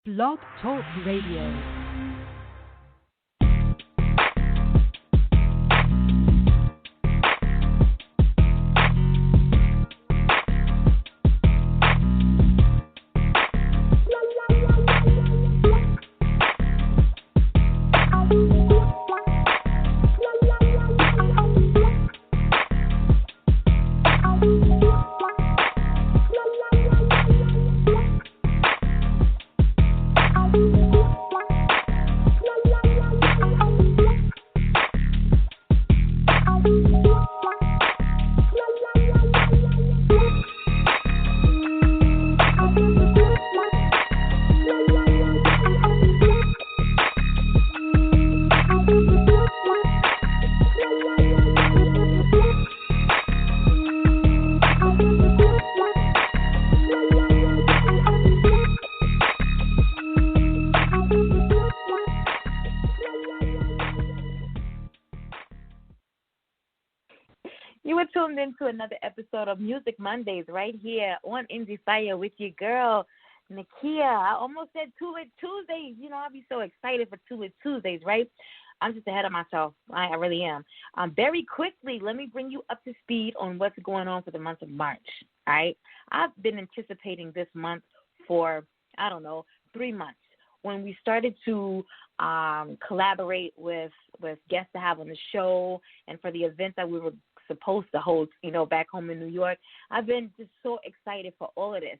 Blog Talk Radio. You were tuned into another episode of Music Mondays right here on Endie Fiya with your girl, Nakia. I almost said Two Lit Tuesdays. You know, I'll be so excited for Two Lit Tuesdays, right? I'm just ahead of myself. I really am. Very quickly, let me bring you up to speed on what's going on for the month of March, all right? I've been anticipating this month for, 3 months. When we started to collaborate with guests to have on the show and for the events that we were supposed to hold, back home in New York. I've been just so excited for all of this.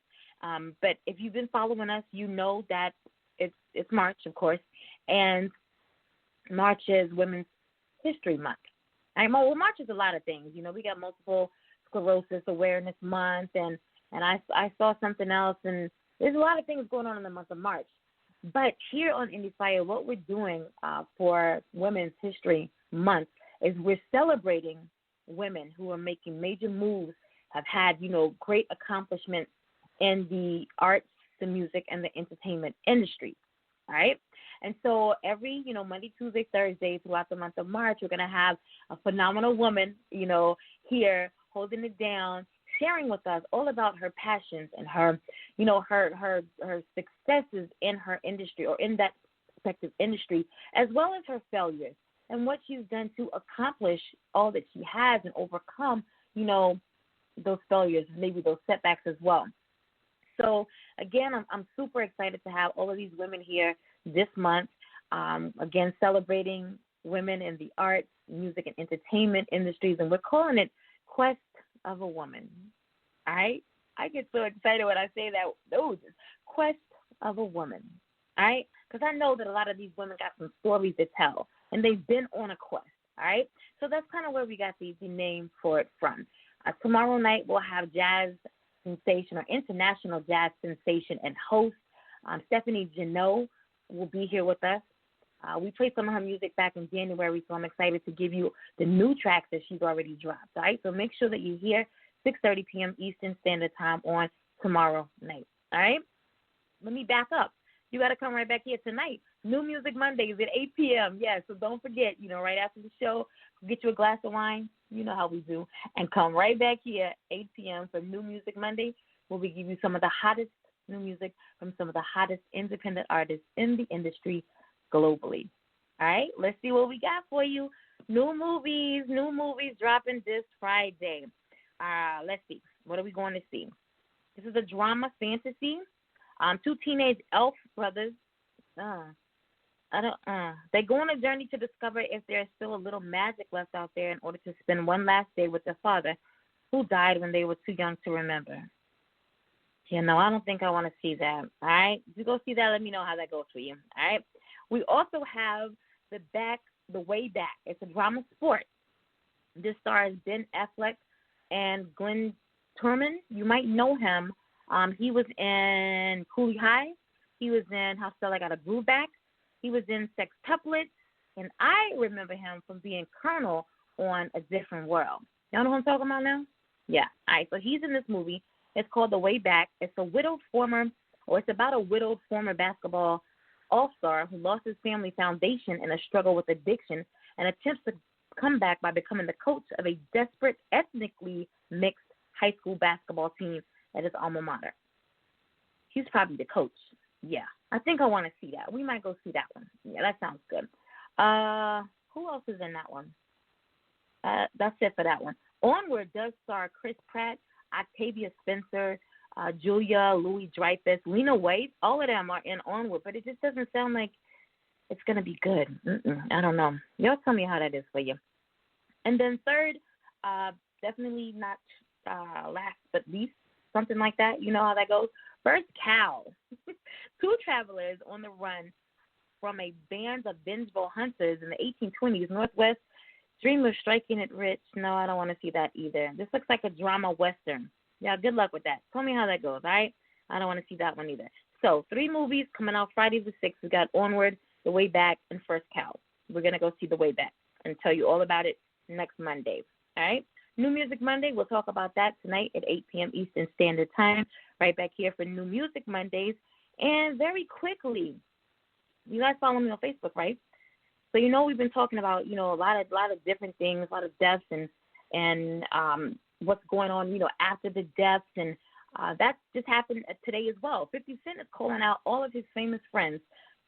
But if you've been following us, you know that it's March, of course, and March is Women's History Month. Well, March is a lot of things. We got Multiple Sclerosis Awareness Month, and I saw something else, and there's a lot of things going on in the month of March. But here on Endie Fiya, what we're doing for Women's History Month is we're celebrating women who are making major moves, have had, great accomplishments in the arts, the music, and the entertainment industry, all right? And so every, Monday, Tuesday, Thursday throughout the month of March, we're going to have a phenomenal woman, here holding it down, sharing with us all about her passions and her, her successes in her industry or in that respective industry, as well as her failures and what she's done to accomplish all that she has and overcome, those failures, maybe those setbacks as well. So, again, I'm super excited to have all of these women here this month, again, celebrating women in the arts, music, and entertainment industries, and we're calling it Quest of a Woman, all right? I get so excited when I say that, Quest of a Woman, all right? Because I know that a lot of these women got some stories to tell, and they've been on a quest, all right? So that's kind of where we got the name for it from. Tomorrow night we'll have jazz sensation or international jazz sensation and host Stephanie Janot will be here with us. We played some of her music back in January, so I'm excited to give you the new tracks that she's already dropped, all right? So make sure that you're here 6:30 p.m. Eastern Standard Time on tomorrow night, all right? Let me back up. You got to come right back here tonight. New Music Mondays at 8 p.m. Yes, so don't forget, right after the show, get you a glass of wine. You know how we do. And come right back here at 8 p.m. for New Music Monday, where we give you some of the hottest new music from some of the hottest independent artists in the industry globally. All right, let's see what we got for you. New movies dropping this Friday. Let's see. What are we going to see? This is a drama fantasy. Two teenage elf brothers. They go on a journey to discover if there's still a little magic left out there in order to spend one last day with their father, who died when they were too young to remember. I don't think I want to see that. All right, if you go see that, let me know how that goes for you. All right. We also have The Way Back. It's a drama sport. This stars Ben Affleck and Glenn Turman. You might know him. He was in Cooley High. He was in How Still I Got a Groove Back. He was in Sextuplets. And I remember him from being Colonel on A Different World. Y'all know who I'm talking about now? Yeah. All right, so he's in this movie. It's called The Way Back. It's about a widowed former basketball all-star who lost his family foundation in a struggle with addiction and attempts to come back by becoming the coach of a desperate, ethnically mixed high school basketball team at his alma mater. He's probably the coach. Yeah, I think I want to see that. We might go see that one. Yeah, that sounds good. Who else is in that one? That's it for that one. Onward does star Chris Pratt, Octavia Spencer, Julia Louis Dreyfus, Lena Waithe. All of them are in Onward, but it just doesn't sound like it's gonna be good. I don't know. Y'all tell me how that is for you. And then third, definitely not last but least, something like that. You know how that goes. First cow. Two travelers on the run from a band of vengeful hunters in the 1820s Northwest dream of striking it rich. No, I don't want to see that either. This looks like a drama western. Yeah, good luck with that. Tell me how that goes, all right? I don't want to see that one either. So, 3 movies coming out Friday the 6th. We got Onward, The Way Back, and First Cow. We're going to go see The Way Back and tell you all about it next Monday, all right? New Music Monday, we'll talk about that tonight at 8 p.m. Eastern Standard Time, right back here for New Music Mondays. And very quickly, you guys follow me on Facebook, right? So you know we've been talking about, you know, a lot of different things, a lot of deaths and what's going on, you know, after the deaths, and that just happened today as well. 50 Cent is calling out all of his famous friends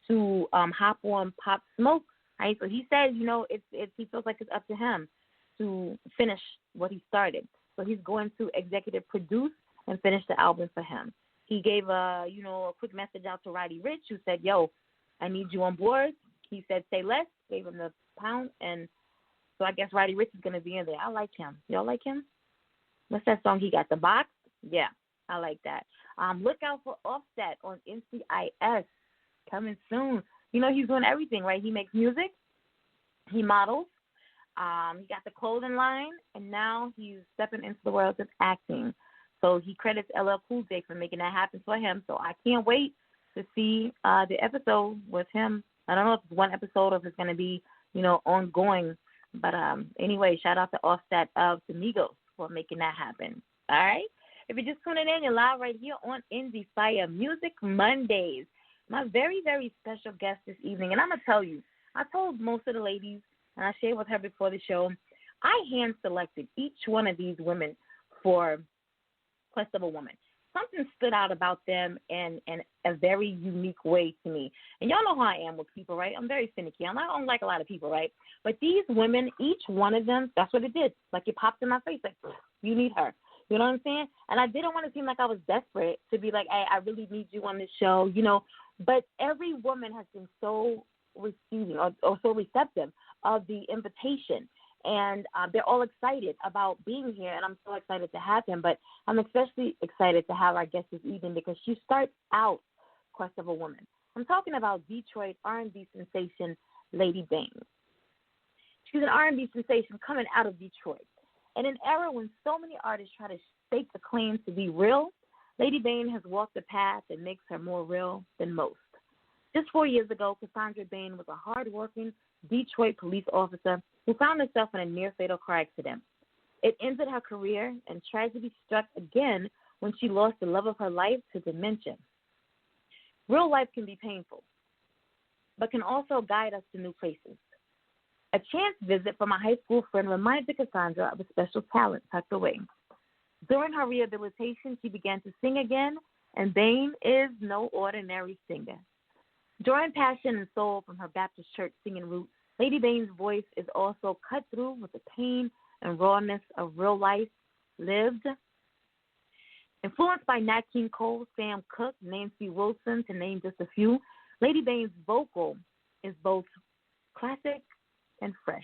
to hop on Pop Smoke, right? So he said, you know, it's he feels like it's up to him to finish what he started. So he's going to executive produce and finish the album for him. He gave a quick message out to Roddy Ricch, who said, "Yo, I need you on board." He said, "Say less." Gave him the pound, and so I guess Roddy Ricch is going to be in there. I like him. Y'all like him? What's that song he got? The Box? Yeah, I like that. Look out for Offset on NCIS coming soon. You know he's doing everything, right? He makes music, he models, he got the clothing line, and now he's stepping into the world of acting. So he credits LL Cool J for making that happen for him. So I can't wait to see the episode with him. I don't know if it's one episode or if it's going to be, you know, ongoing. But anyway, shout out to Offset of the Migos for making that happen. All right? If you're just tuning in, you're live right here on Endie Fiya Music Mondays. My very, very special guest this evening. And I'm going to tell you, I told most of the ladies, and I shared with her before the show, I hand-selected each one of these women for Quest of a Woman. Something stood out about them in a very unique way to me. And y'all know how I am with people, right? I'm very finicky. I don't like a lot of people, right? But these women, each one of them, that's what it did. Like it popped in my face, like, you need her. You know what I'm saying? And I didn't want to seem like I was desperate to be like, hey, I really need you on this show, you know. But every woman has been so receiving or so receptive of the invitation. And they're all excited about being here, and I'm so excited to have them. But I'm especially excited to have our guest this evening because she starts out Quest of a Woman. I'm talking about Detroit R&B sensation Lady Bain. She's an R&B sensation coming out of Detroit. In an era when so many artists try to stake the claim to be real, Lady Bain has walked the path that makes her more real than most. Just 4 years ago, Cassandra Bain was a hard-working Detroit police officer who found herself in a near-fatal car accident. It ended her career, and tragedy struck again when she lost the love of her life to dementia. Real life can be painful, but can also guide us to new places. A chance visit from a high school friend reminded Cassandra of a special talent tucked away. During her rehabilitation, she began to sing again, and Bain is no ordinary singer. Drawing passion and soul from her Baptist church singing roots, Lady Bain's voice is also cut through with the pain and rawness of real life lived. Influenced by Nat King Cole, Sam Cooke, Nancy Wilson, to name just a few, Lady Bain's vocal is both classic and fresh.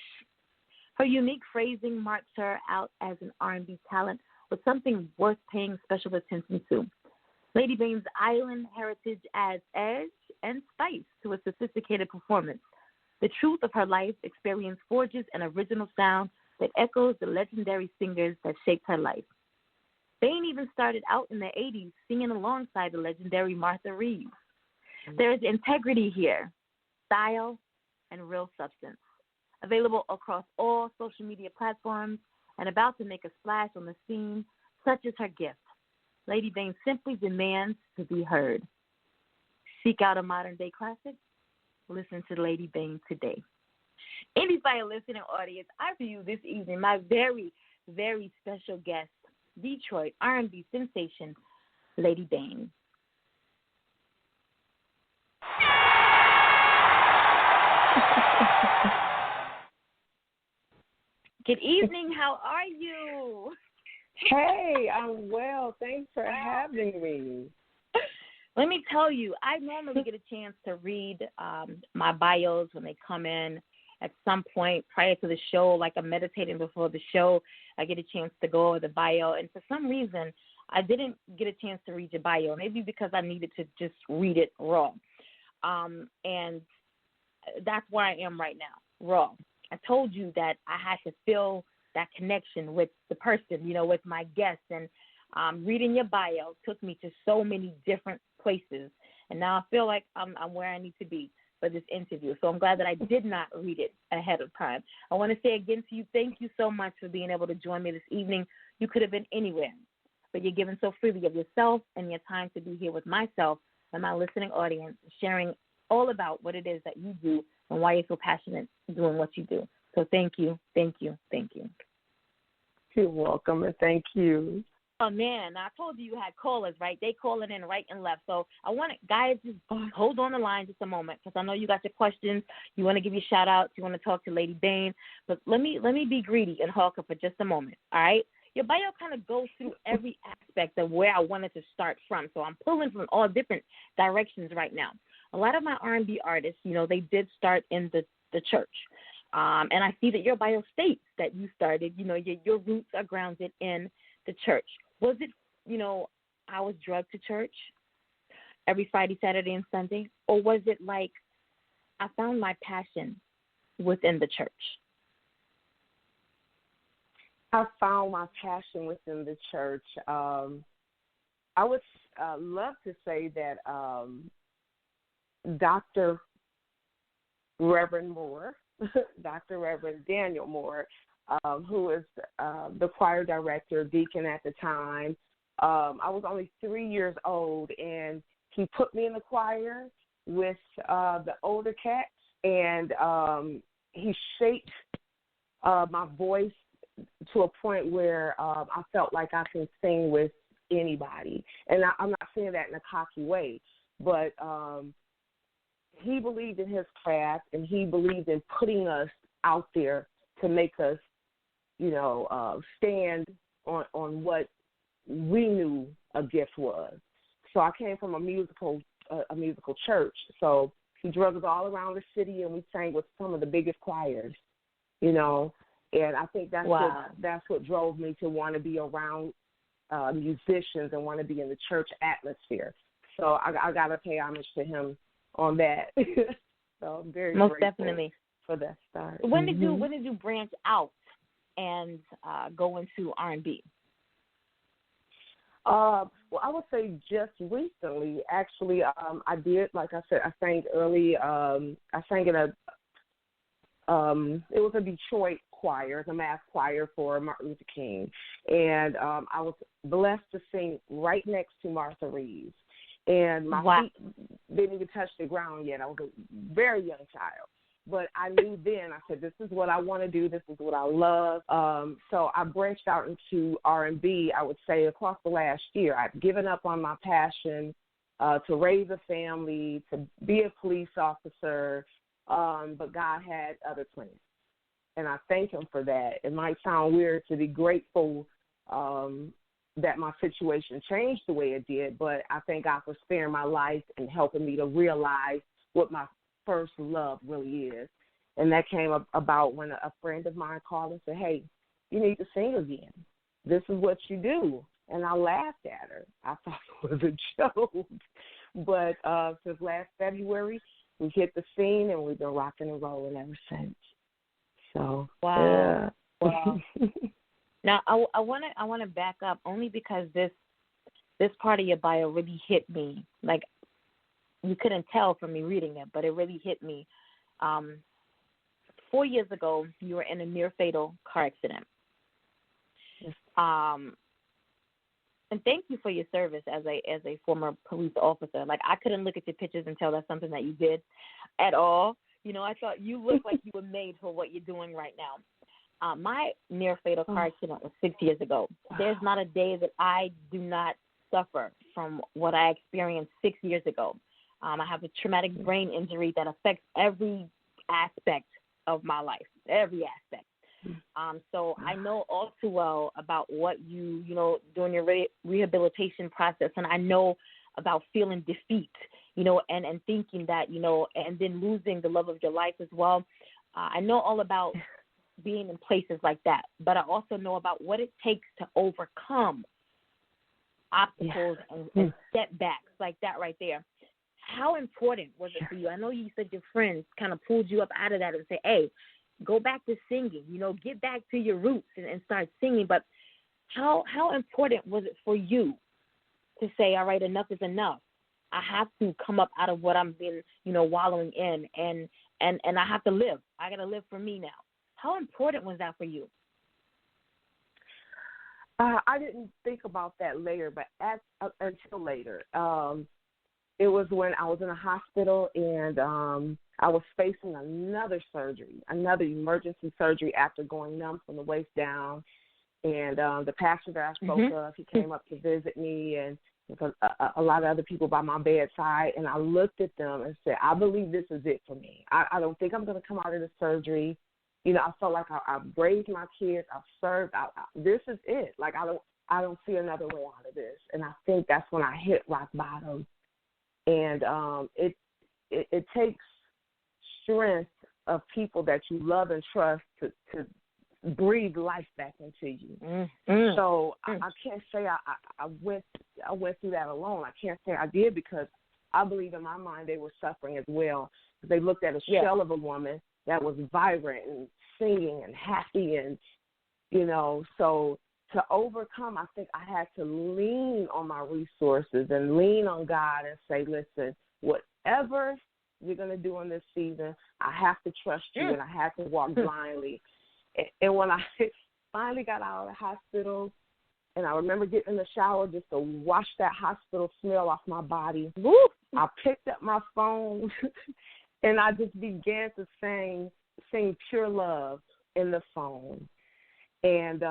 Her unique phrasing marks her out as an R&B talent with something worth paying special attention to. Lady Bain's island heritage adds edge and spice to a sophisticated performance. The truth of her life experience forges an original sound that echoes the legendary singers that shaped her life. Bain even started out in the 80s singing alongside the legendary Martha Reeves. There is integrity here, style, and real substance. Available across all social media platforms and about to make a splash on the scene, such is her gift. Lady Bain simply demands to be heard. Seek out a modern-day classic. Listen to Lady Bain today. Endie Fiya listening audience, I view this evening my very, very special guest, Detroit R&B sensation, Lady Bain. Good evening. How are you? Hey, I'm well. Thanks for having me. Let me tell you, I normally get a chance to read my bios when they come in at some point prior to the show, like I'm meditating before the show. I get a chance to go over the bio, and for some reason, I didn't get a chance to read your bio, maybe because I needed to just read it raw. And that's where I am right now, raw. I told you that I had to feel that connection with the person, with my guest. And reading your bio took me to so many different places. And now I feel like I'm where I need to be for this interview. So I'm glad that I did not read it ahead of time. I want to say again to you, thank you so much for being able to join me this evening. You could have been anywhere, but you're giving so freely of yourself and your time to be here with myself and my listening audience, sharing all about what it is that you do and why you're so passionate doing what you do. So thank you, thank you, thank you. You're welcome, and thank you. Oh, man, I told you had callers, right? They calling in right and left. So I want to, guys, just hold on the line just a moment because I know you got your questions. You want to give your shout-outs. You want to talk to Lady Bain. But let me be greedy and hawk her for just a moment, all right? Your bio kind of goes through every aspect of where I wanted to start from. So I'm pulling from all different directions right now. A lot of my R&B artists, they did start in the church. And I see that your bio states that you started, your roots are grounded in the church. Was it, I was drugged to church every Friday, Saturday, and Sunday? Or was it like I found my passion within the church? I found my passion within the church. I would love to say that Dr. Reverend Moore, Dr. Reverend Daniel Moore, who is the choir director, deacon at the time. I was only 3 years old, and he put me in the choir with the older cats, and he shaped my voice to a point where I felt like I can sing with anybody. And I'm not saying that in a cocky way, but he believed in his craft, and he believed in putting us out there to make us, stand on what we knew a gift was. So I came from a musical church. So he drug us all around the city, and we sang with some of the biggest choirs, And I think that's what drove me to want to be around musicians and want to be in the church atmosphere. So I got to pay homage to him on that. So I'm very most grateful definitely for that start. When did you branch out and go into R&B? Well, I would say just recently. Actually, I did, like I said, I sang early. I sang in it was a Detroit choir, the mass choir for Martin Luther King, and I was blessed to sing right next to Martha Reeves. And my feet didn't even touch the ground yet. I was a very young child. But I knew then, I said, this is what I want to do. This is what I love. So I branched out into R&B, I would say, across the last year. I've given up on my passion to raise a family, to be a police officer, but God had other plans. And I thank him for that. It might sound weird to be grateful that my situation changed the way it did, but I thank God for sparing my life and helping me to realize what my first love really is. And that came about when a friend of mine called and said, hey, you need to sing again. This is what you do. And I laughed at her. I thought it was a joke. But since last February, we hit the scene, and we've been rocking and rolling ever since. So, wow. Yeah. Wow. Now, I want to back up only because this part of your bio really hit me. Like, you couldn't tell from me reading it, but it really hit me. 4 years ago, you were in a near fatal car accident. Yes. And thank you for your service as a former police officer. Like, I couldn't look at your pictures and tell that's something that you did at all. I thought you looked like you were made for what you're doing right now. My near fatal car accident was 6 years ago. There's not a day that I do not suffer from what I experienced 6 years ago. I have a traumatic brain injury that affects every aspect of my life, every aspect. So I know all too well about what during your rehabilitation process, and I know about feeling defeat, and thinking that, and then losing the love of your life as well. I know all about being in places like that, but I also know about what it takes to overcome obstacles and setbacks like that right there. How important was it for you? I know you said your friends kind of pulled you up out of that and say, hey, go back to singing, get back to your roots and start singing. But how important was it for you to say, all right, enough is enough. I have to come up out of what I'm been, wallowing in, and I have to live. I got to live for me now. How important was that for you? I didn't think about that later, but until later. It was when I was in a hospital, and I was facing another surgery, another emergency surgery after going numb from the waist down. And the pastor that I spoke of, he came up to visit me, and a lot of other people by my bedside. And I looked at them and said, I believe this is it for me. I don't think I'm going to come out of the surgery. I felt like I've raised my kids, I've served. This is it. Like, I don't see another way out of this. And I think that's when I hit rock bottom. And it takes strength of people that you love and trust to breathe life back into you. So I can't say I went through that alone. I can't say I did, because I believe in my mind they were suffering as well. They looked at a shell of a woman that was vibrant and singing and happy, and so to overcome, I think I had to lean on my resources and lean on God and say, listen, whatever you're going to do in this season, I have to trust you, and I have to walk blindly. And when I finally got out of the hospital, and I remember getting in the shower just to wash that hospital smell off my body, I picked up my phone and I just began to sing Pure Love in the phone. And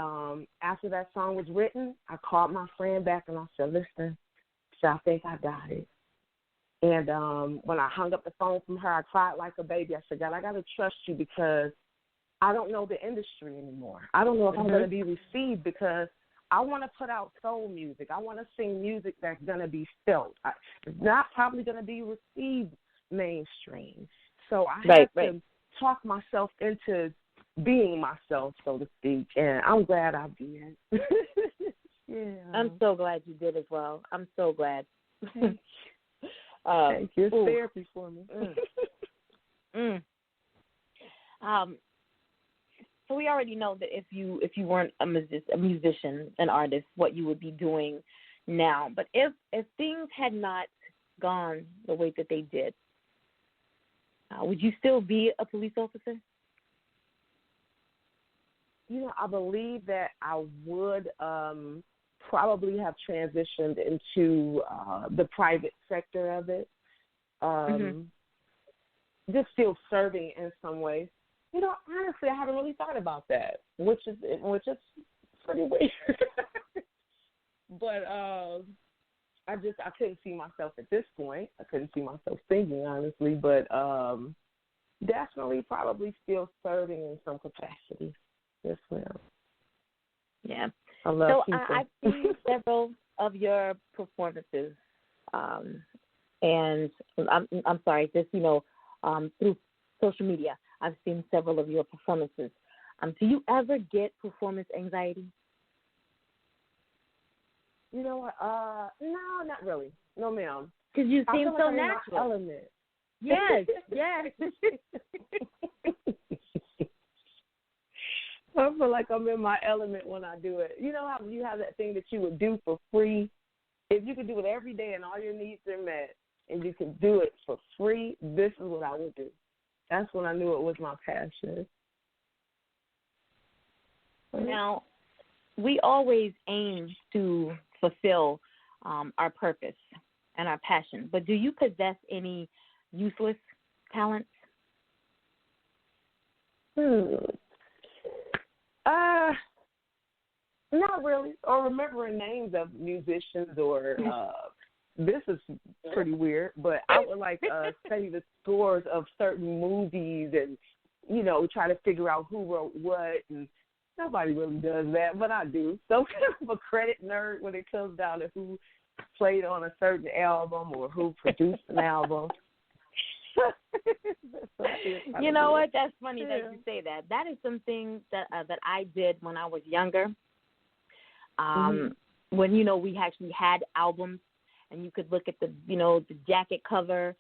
after that song was written, I called my friend back and I said, listen, I think I got it. And when I hung up the phone from her, I cried like a baby. I said, God, I got to trust you, because I don't know the industry anymore. I don't know if I'm going to be received, because I want to put out soul music. I want to sing music that's going to be felt. It's not probably going to be received mainstream. So I had to talk myself into being myself, so to speak, and I'm glad I did. I'm so glad you did as well. I'm so glad. Thank you. It's therapy for me. So we already know that if you weren't a musician, an artist, what you would be doing now. But if things had not gone the way that they did, would you still be a police officer? I believe that I would probably have transitioned into the private sector of it. Just still serving in some ways. Honestly, I haven't really thought about that, which is pretty weird. But I couldn't see myself at this point. I couldn't see myself singing, honestly, but definitely probably still serving in some capacity. Yes, ma'am. Yeah. I love people. I've seen several of your performances, and I'm sorry, just through social media, I've seen several of your performances. Do you ever get performance anxiety? No, not really. No, ma'am. Because you seem so like natural. I'm in my element. Yes. I feel like I'm in my element when I do it. You know how you have that thing that you would do for free? If you could do it every day and all your needs are met, and you could do it for free, this is what I would do. That's when I knew it was my passion. Now, we always aim to fulfill our purpose and our passion, but do you possess any useless talents? Not really. Or remembering names of musicians or this is pretty weird, but I would like study the scores of certain movies and try to figure out who wrote what, and nobody really does that, but I do. So I'm kind of a credit nerd when it comes down to who played on a certain album or who produced an album. You know what? That's funny that you say that. That is something that I did when I was younger. When we actually had albums, and you could look at the jacket cover,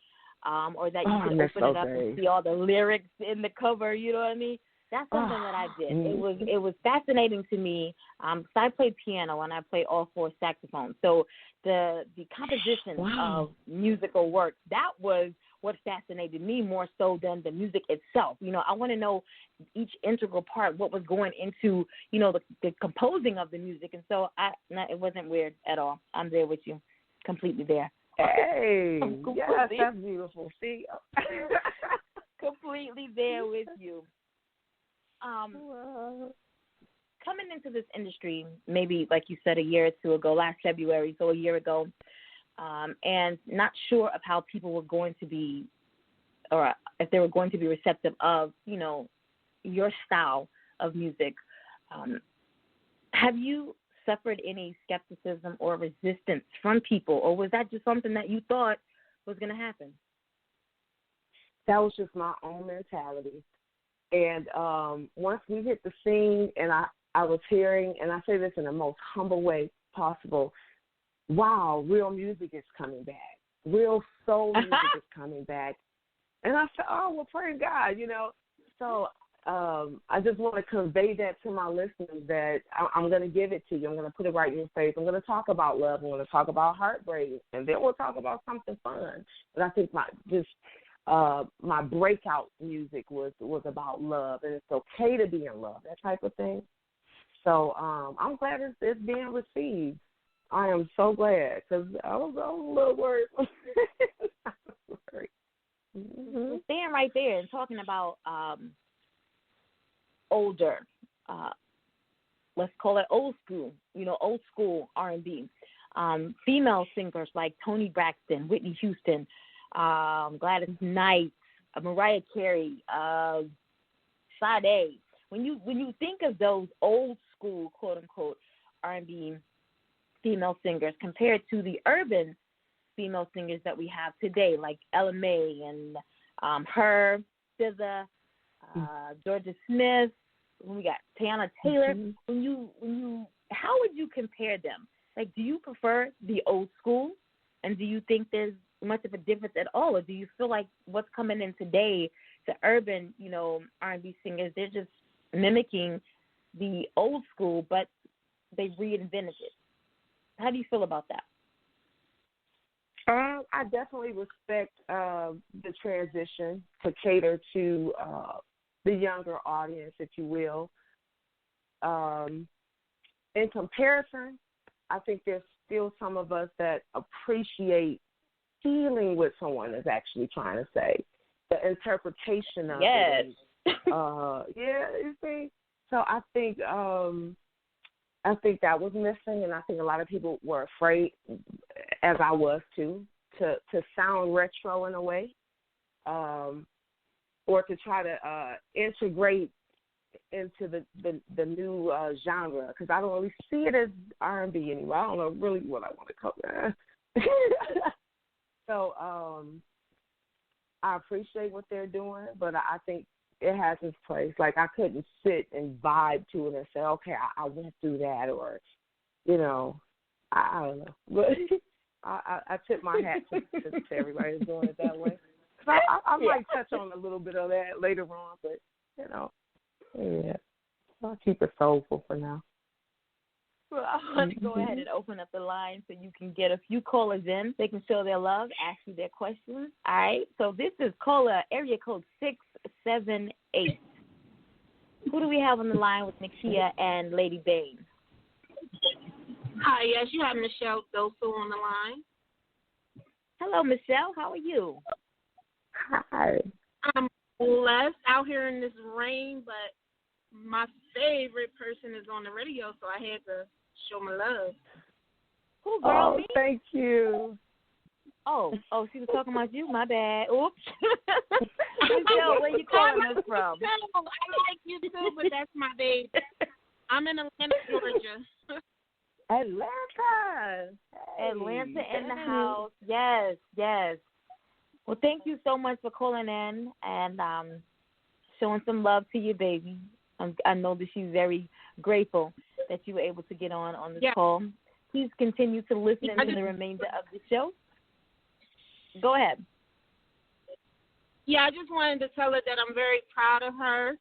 or that you could open it up and see all the lyrics in the cover. You know what I mean? That's something that I did. It was fascinating to me. So I played piano and I played all four saxophones. So the composition of musical work, that was what fascinated me more so than the music itself. I want to know each integral part, what was going into, the composing of the music. And so it wasn't weird at all. I'm there with you, completely there. Hey, yes, that's beautiful. See? Completely there with you. Coming into this industry, maybe like you said a year or two ago, last February, so a year ago, and not sure of how people were going to be, or if they were going to be receptive of, your style of music. Have you suffered any skepticism or resistance from people, or was that just something that you thought was going to happen? That was just my own mentality. And once we hit the scene, and I was hearing, and I say this in the most humble way possible, wow, real music is coming back. Real soul music is coming back. And I said, oh, well, praise God, So I just want to convey that to my listeners, that I'm going to give it to you. I'm going to put it right in your face. I'm going to talk about love. I'm going to talk about heartbreak. And then we'll talk about something fun. But I think my breakout music was about love, and it's okay to be in love, that type of thing. So I'm glad it's being received. I am so glad, because I was a little worried. Staying right there and talking about older, let's call it old school R&B. Female singers like Toni Braxton, Whitney Houston, Gladys Knight, Mariah Carey, Sade. When you think of those old school, quote unquote, R&B female singers compared to the urban female singers that we have today, like Ella Mai and her, SZA, Georgia Smith. We got Tiana Taylor. When you, how would you compare them? Like, do you prefer the old school, and do you think there's much of a difference at all, or do you feel like what's coming in today, the urban, R&B singers, they're just mimicking the old school, but they reinvented it? How do you feel about that? I definitely respect the transition to cater to the younger audience, if you will. In comparison, I think there's still some of us that appreciate feeling what someone is actually trying to say, the interpretation of it. You see. So I think that was missing, and I think a lot of people were afraid, as I was too, to sound retro in a way, or to try to integrate into the new genre, because I don't really see it as R&B anymore. I don't know really what I want to call it. So I appreciate what they're doing, but I think it has its place. Like, I couldn't sit and vibe to it and say, okay, I went through that, or, I don't know. But I tip my hat to everybody who's doing it that way. I might touch on a little bit of that later on, but, yeah, I'll keep it soulful for now. Well, I want to go ahead and open up the line so you can get a few callers in. They can show their love, ask you their questions. All right. So this is caller area code 678. Who do we have on the line with Nakia and Lady Bain? Hi, yes, you have Michelle Dosu on the line. Hello, Michelle. How are you? Hi. I'm blessed out here in this rain, but my favorite person is on the radio, so I had to show my love. Who, girl? Oh, me? thank you. Oh, she was talking about you. My bad. Oops. Michelle, where you calling us from? from? I like you too, but that's my baby. I'm in Atlanta, Georgia. Atlanta. Hey, Atlanta in the house. Yes, yes. Well, thank you so much for calling in and showing some love to your baby. I know that she's very grateful that you were able to get on this call. Please continue to listen to the remainder of the show. Go ahead. Yeah, I just wanted to tell her that I'm very proud of her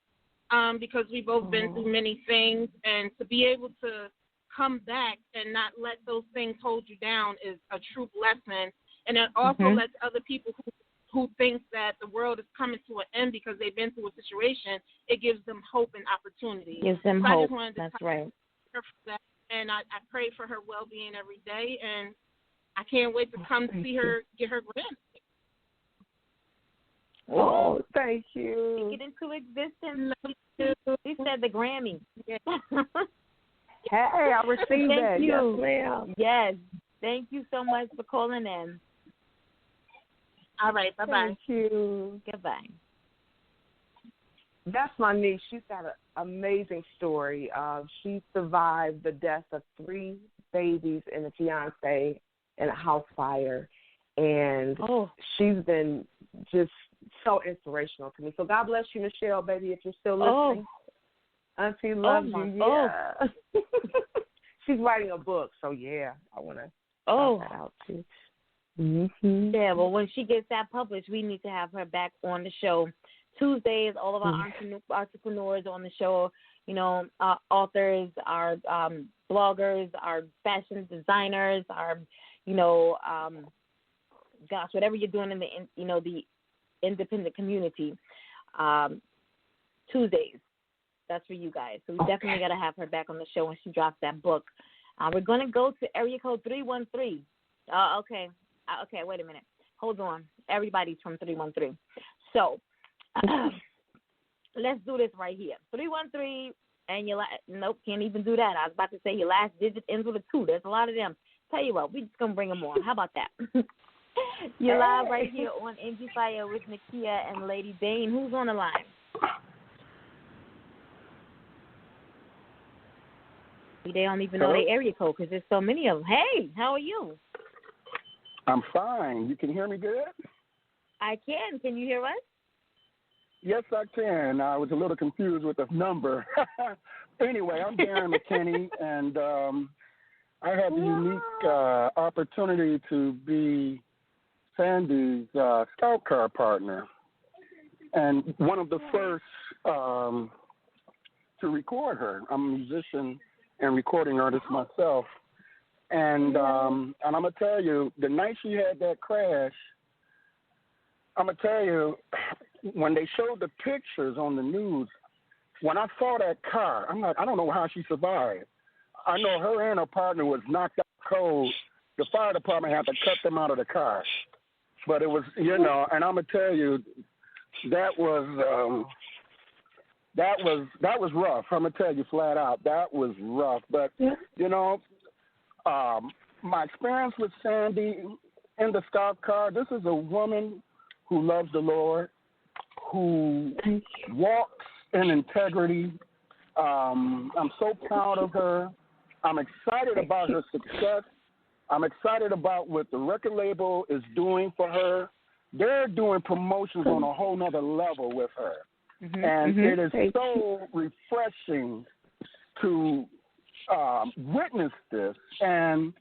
because we've both been through many things, and to be able to come back and not let those things hold you down is a true blessing. And it also lets other people who think that the world is coming to an end because they've been through a situation, it gives them hope and opportunity. Gives them so hope. I just wanted to That's right. her for that. And I pray for her well-being every day, and I can't wait to come see her get her grant. Oh, thank you. Take it into existence. She said the Grammy. Hey, I received that. Thank you. Yes, ma'am. Yes. Thank you so much for calling in. All right. Bye-bye. Thank you. Goodbye. That's my niece. She's got an amazing story. She survived the death of 3 babies and a fiance in a house fire. And she's been just so inspirational to me. So God bless you, Michelle, baby, if you're still listening. Auntie loves you. Yeah. She's writing a book, so yeah, I want to shout that out too. Mm-hmm. Yeah, well, when she gets that published, we need to have her back on the show. Tuesdays, all of our entrepreneurs on the show, you know, our authors, our bloggers, our fashion designers, our, you know, whatever you're doing in the, the independent community, Tuesdays, that's for you guys. So we definitely got to have her back on the show when she drops that book. We're going to go to area code 313. Okay, wait a minute. Hold on. Everybody's from 313. So let's do this right here. 313, and your nope, can't even do that. I was about to say your last digit ends with a 2. There's a lot of them. Tell you what, we're just going to bring them on. How about that? You're live right here on Endie Fiya with Nakia and Lady Bain. Who's on the line? They don't even know their area code because there's so many of them. Hey, how are you? I'm fine. You can hear me good? I can. Can you hear us? Yes, I can. I was a little confused with the number. Anyway, I'm Darren McKinney, and I had the unique opportunity to be Sandy's scout car partner and one of the first to record her. I'm a musician and recording artist myself. And I'm going to tell you, the night she had that crash, I'm going to tell you, when they showed the pictures on the news, when I saw that car, I'm like, I don't know how she survived. I know her and her partner was knocked out cold. The fire department had to cut them out of the car. But it was, and I'm going to tell you, that was rough. I'm going to tell you flat out, that was rough. But, my experience with Sandy in the scout car, this is a woman who loves the Lord, who walks in integrity. I'm so proud of her. I'm excited about her success. I'm excited about what the record label is doing for her. They're doing promotions on a whole nother level with her. And it is so refreshing to witness this. And,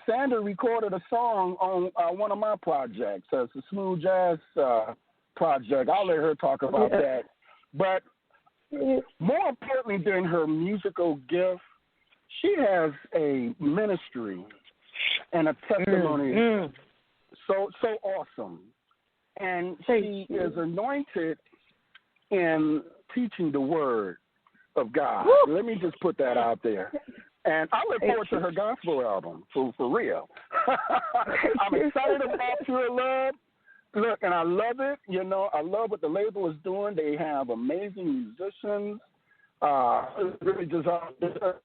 Sandra recorded a song on one of my projects. It's a smooth jazz project. I'll let her talk about that. But more importantly than her musical gift, she has a ministry and a testimony so awesome. And she is anointed in teaching the word of God. Let me just put that out there. And I look forward to her gospel album, for real. I'm excited about Pure Love. Look, and I love it. I love what the label is doing. They have amazing musicians. Really just out there,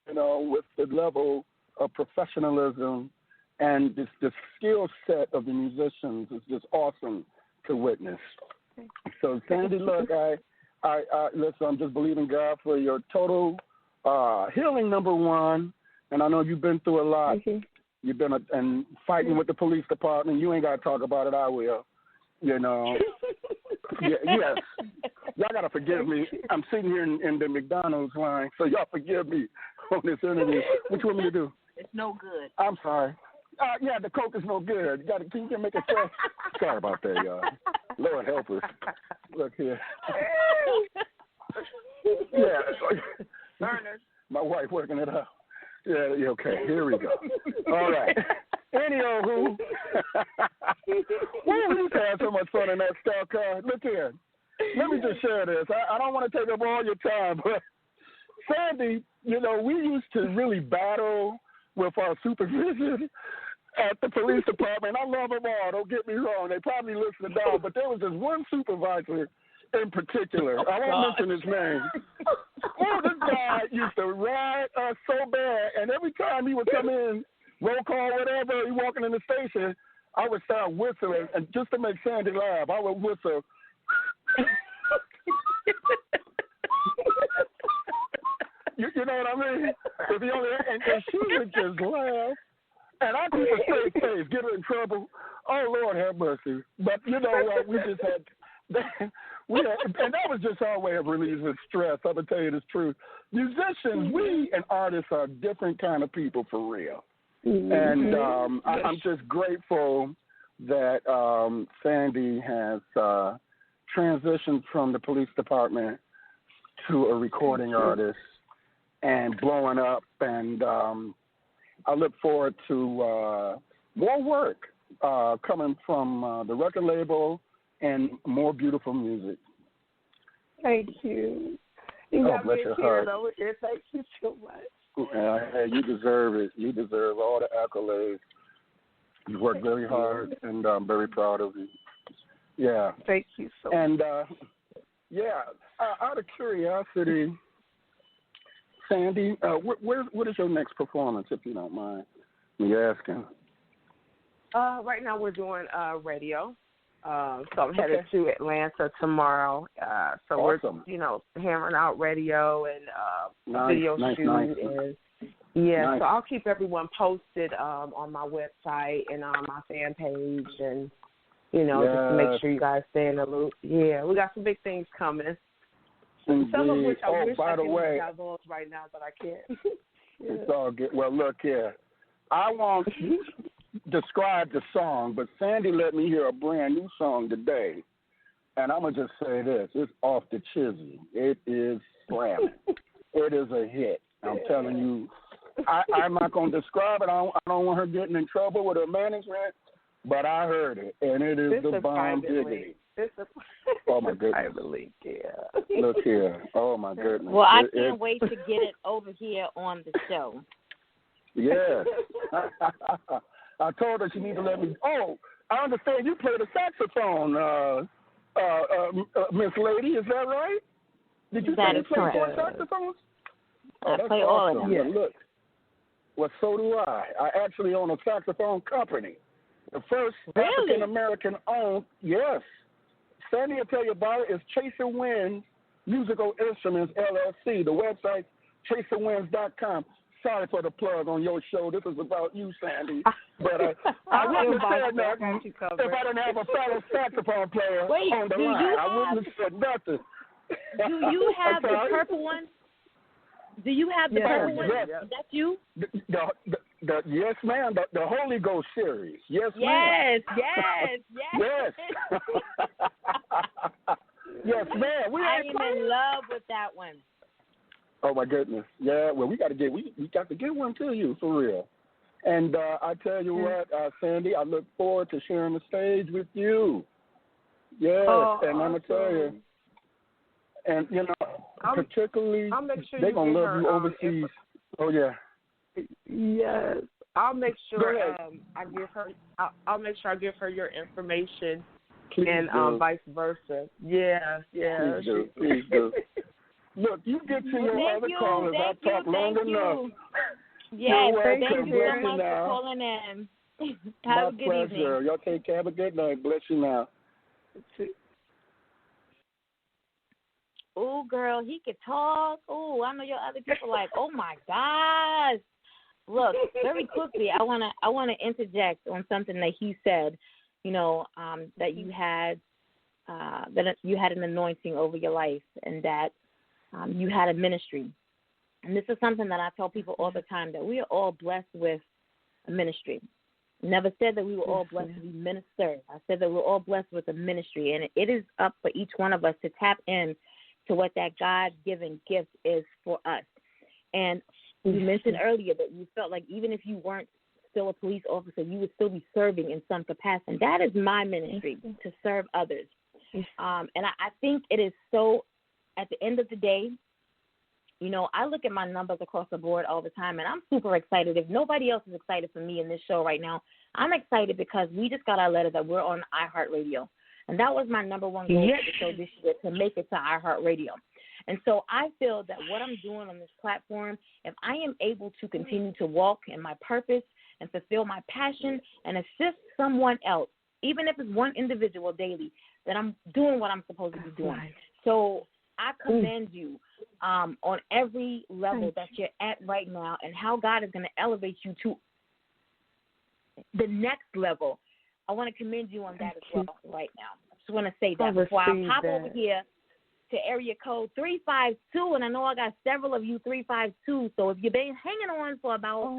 with the level of professionalism and the skill set of the musicians is just awesome to witness. So, Sandy, look, I listen, I'm just believing God for your total healing, number one. And I know you've been through a lot. Mm-hmm. You've been and fighting with the police department. You ain't got to talk about it. I will. Yes. Y'all got to forgive me. I'm sitting here in the McDonald's line, so y'all forgive me on this interview. What you want me to do? It's no good. I'm sorry. The Coke is no good. Can you make it fresh? Sorry about that, y'all. Lord help us. Look here. Burners. My wife working it out. Yeah, okay. Here we go. All right. Anywho, we used to have so much fun in that star car. Look here. Let me just share this. I don't want to take up all your time, but Sandy, we used to really battle with our supervision at the police department. I love them all. Don't get me wrong. They probably listen down, but there was this one supervisor in particular. I won't mention his name. This guy used to ride us so bad, and every time he would come in, roll call, whatever, he walking in the station, I would start whistling, and just to make Sandy laugh, I would whistle. You know what I mean? If he only, and she would just laugh. And I keep a straight face, get her in trouble. Oh, Lord have mercy. But you know what? We just had, and that was just our way of releasing stress. I'm going to tell you the truth. Musicians, we and artists are different kind of people for real. Mm-hmm. And I'm just grateful that Sandy has transitioned from the police department to a recording artist and blowing up. And I look forward to more work coming from the record label and more beautiful music. Thank you. You got me a tear over here. Thank you so much. Hey, you deserve it. You deserve all the accolades. You worked very hard, and I'm very proud of you. Yeah. Thank you so much. And, out of curiosity, Sandy, what is your next performance, if you don't mind me asking? Right now we're doing radio. So I'm headed to Atlanta tomorrow. So awesome. We're, hammering out radio and video shoot. Nice. And, nice. So I'll keep everyone posted on my website and on my fan page and, just to make sure you guys stay in the loop. Yeah, we got some big things coming. Indeed. Some of which I wish by I the could way, divulge right now, but I can't. It's all good. Well, look here. I won't describe the song, but Sandy let me hear a brand new song today. And I'm going to just say this. It's off the chizzy. It is slamming. It is a hit. I'm telling you. I'm not going to describe it. I don't want her getting in trouble with her management, but I heard it, and it is the bomb diggity. Oh, my goodness. Look here. Oh, my goodness. Well, I can't wait to get it over here on the show. Yeah. I told her she needs to let me. Oh, I understand you play the saxophone, Miss Lady. Is that right? Did you say you play four saxophones? Oh, I play all of them. Yeah. Look. Well, so do I. I actually own a saxophone company. The first African-American owned, yes. Sandy will tell you about it. It's Chaser Winds Musical Instruments, LLC. The website, chaserwinds.com. Sorry for the plug on your show. This is about you, Sandy. But I wouldn't have said nothing if I didn't have a fellow saxophone player on the line. I wouldn't have said nothing. Do you have the purple one? Do you have the purple one? Yes. That's you? Yes, ma'am. The Holy Ghost series. Yes, ma'am. Yes. Yes, ma'am. I am in love with that one. Oh my goodness. Yeah. Well, we got to get one to you for real. And I tell you what, Sandy, I look forward to sharing the stage with you. Yes, and I'm gonna tell you. And particularly, they're gonna love you overseas. Oh yeah. Yes, I'll make sure I'll make sure I give her your information. Please and vice versa. Yeah. Please do. Look, you get to your other callers. I've talked long enough. Yes, thank you so much for calling in. Have a good evening. Y'all take care. Have a good night. Bless you now. Oh, girl, he could talk. Oh, I know your other people like, oh my gosh. Look, very quickly, I wanna interject on something that he said. That you had an anointing over your life, and that you had a ministry. And this is something that I tell people all the time, that we are all blessed with a ministry. Never said that we were all blessed to be ministers. I said that we're all blessed with a ministry, and it is up for each one of us to tap in to what that God-given gift is for us. And you mentioned earlier that you felt like even if you weren't still a police officer, you would still be serving in some capacity. That is my ministry, to serve others. And I think it is so, at the end of the day, I look at my numbers across the board all the time, and I'm super excited. If nobody else is excited for me in this show right now, I'm excited because we just got our letter that we're on iHeartRadio. And that was my number one goal for the show this year, to make it to iHeartRadio. And so I feel that what I'm doing on this platform, if I am able to continue to walk in my purpose and fulfill my passion and assist someone else, even if it's one individual daily, that I'm doing what I'm supposed to be doing. So I commend you on every level that you're at right now, and how God is going to elevate you to the next level. I want to commend you on that as well right now. I just want to say that before I pop over here to area code 352, and I know I got several of you 352, so if you've been hanging on for about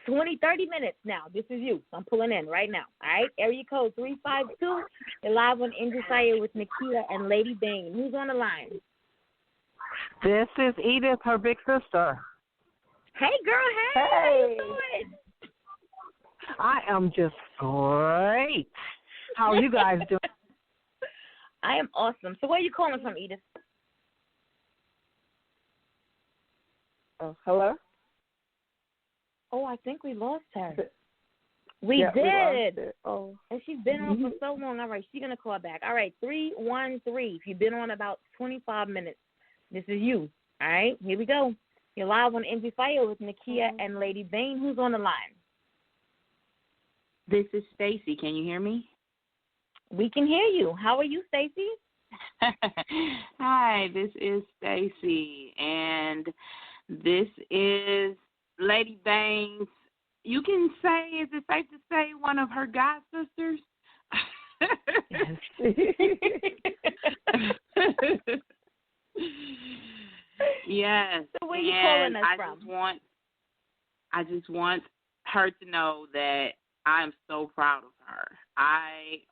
20, 30 minutes now, this is you. So I'm pulling in right now. All right, area code 352. You're live on Endie Fiya with Nakia and Lady Bain. Who's on the line? This is Edith, her big sister. Hey, girl. Hey. How you doing? I am just great. How are you guys doing? I am awesome. So where are you calling from, Edith? Oh, hello? Oh, I think we lost her. We did. And she's been on for so long. All right, she's going to call back. All right, 313. If you've been on about 25 minutes, this is you. All right, here we go. You're live on Endie Fiya with Nakia and Lady Bain. Who's on the line? This is Stacy. Can you hear me? We can hear you. How are you, Stacy? Hi, this is Stacy, and this is Lady Bain's, you can say, is it safe to say, one of her god sisters? Yes. So where are you calling us from? I just want her to know that I am so proud of her.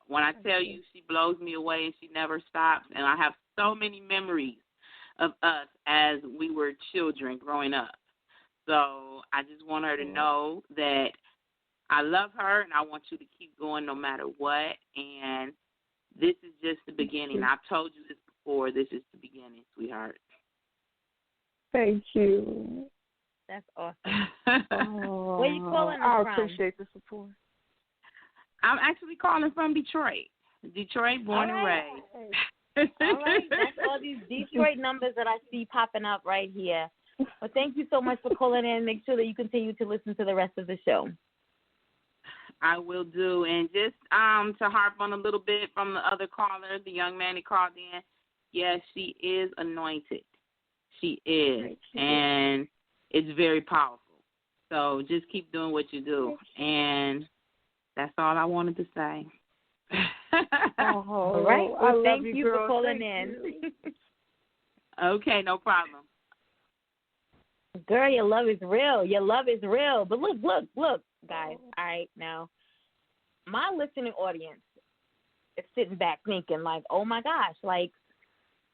When I tell you, she blows me away and she never stops, and I have so many memories of us as we were children growing up. So I just want her to know that I love her, and I want you to keep going no matter what. And this is just the beginning. I've told you this before. This is the beginning, sweetheart. Thank you. That's awesome. Where are you calling us from? I appreciate the support. I'm actually calling from Detroit. Detroit, born and raised. All right. That's all these Detroit numbers that I see popping up right here. Well, thank you so much for calling in. Make sure that you continue to listen to the rest of the show. I will do. And just to harp on a little bit from the other caller, the young man that called in, yes, she is anointed. She is. And it's very powerful. So just keep doing what you do. And that's all I wanted to say. All right. Well, thank you for calling in. Okay, no problem. Girl, your love is real. Your love is real. But look, guys. All right, now, my listening audience is sitting back thinking, like, oh, my gosh, like,